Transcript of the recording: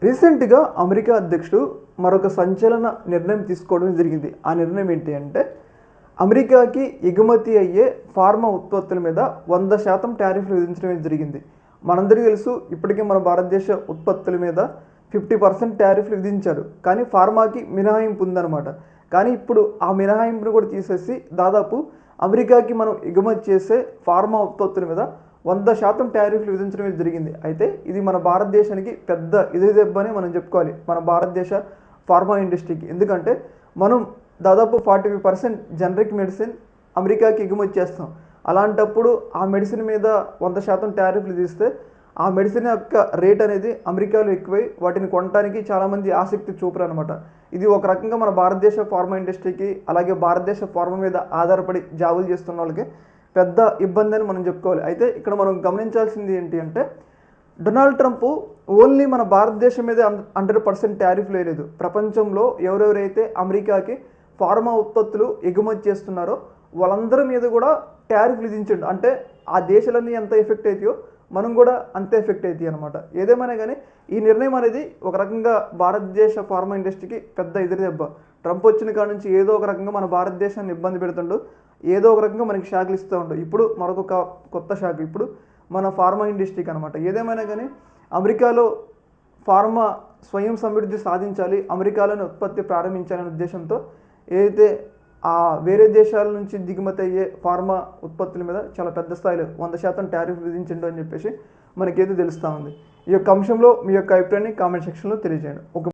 రీసెంట్‌గా అమెరికా అధ్యక్షుడు మరొక సంచలన నిర్ణయం తీసుకోవడం జరిగింది. ఆ నిర్ణయం ఏంటి అంటే, అమెరికాకి ఎగుమతి అయ్యే ఫార్మా ఉత్పత్తుల మీద 100% టారిఫ్‌లు విధించడం జరిగింది. మనందరికీ తెలుసు ఇప్పటికే మన భారతదేశ ఉత్పత్తుల మీద 50% టారిఫ్‌లు విధించారు. కానీ ఫార్మాకి మినహాయింపు ఉందన్నమాట. కానీ ఇప్పుడు ఆ మినహాయింపును కూడా తీసేసి దాదాపు అమెరికాకి మనం ఎగుమతి చేసే ఫార్మా ఉత్పత్తుల మీద 100% టారిఫ్‌లు విధించడం జరిగింది. అయితే ఇది మన భారతదేశానికి పెద్ద ఎదురుదెబ్బ అని మనం చెప్పుకోవాలి. మన భారతదేశ ఫార్మా ఇండస్ట్రీకి. ఎందుకంటే మనం దాదాపు 45% జనరిక్ మెడిసిన్ అమెరికాకి ఎగుమతి చేస్తాం. అలాంటప్పుడు ఆ మెడిసిన్ మీద 100% టారిఫ్‌లు విధిస్తే ఆ మెడిసిన్ యొక్క రేట్ అనేది అమెరికాలో ఎక్కువై వాటిని కొనడానికి చాలామంది ఆసక్తి చూపరనమాట. ఇది ఒక రకంగా మన భారతదేశ ఫార్మా ఇండస్ట్రీకి, అలాగే భారతదేశ ఫార్మా మీద ఆధారపడి జాబులు చేస్తున్న వాళ్ళకి పెద్ద ఇబ్బంది అని మనం చెప్పుకోవాలి. అయితే ఇక్కడ మనం గమనించాల్సింది ఏంటి అంటే, డొనాల్డ్ ట్రంప్ ఓన్లీ మన భారతదేశం మీదే 100% టారిఫ్లు వేయలేదు. ప్రపంచంలో ఎవరెవరైతే అమెరికాకి ఫార్మా ఉత్పత్తులు ఎగుమతి చేస్తున్నారో వాళ్ళందరి మీద కూడా టారిఫ్లు విధించండు. అంటే ఆ దేశాలన్నీ ఎంత ఎఫెక్ట్ అవుతాయో మనం కూడా అంతే ఎఫెక్ట్ అవుతాయి అనమాట. ఏదేమైనా కానీ ఈ నిర్ణయం అనేది ఒక రకంగా భారతదేశ ఫార్మా ఇండస్ట్రీకి పెద్ద ఎదురుదెబ్బ. ట్రంప్ వచ్చిన కాడ నుంచి ఏదో ఒక రకంగా మన భారతదేశాన్ని ఇబ్బంది పెడుతుండు, ఏదో ఒక రకంగా మనకి షాక్లు ఇస్తూ ఉండు. ఇప్పుడు మరొక కొత్త షాక్ ఇప్పుడు మన ఫార్మా ఇండస్ట్రీకి అనమాట. ఏదేమైనా కానీ అమెరికాలో ఫార్మా స్వయం సమృద్ధి సాధించాలి, అమెరికాలోనే ఉత్పత్తి ప్రారంభించాలనే ఉద్దేశంతో ఏదైతే ఆ వేరే దేశాల నుంచి దిగుమతి అయ్యే ఫార్మా ఉత్పత్తుల మీద చాలా పెద్ద స్థాయిలో 100% టారిఫ్ విధించండు అని చెప్పేసి మనకేదో తెలుస్తూ ఉంది. ఈ యొక్క అంశంలో మీ యొక్క అభిప్రాయాన్ని కామెంట్ సెక్షన్లో తెలియజేయండి. ఒక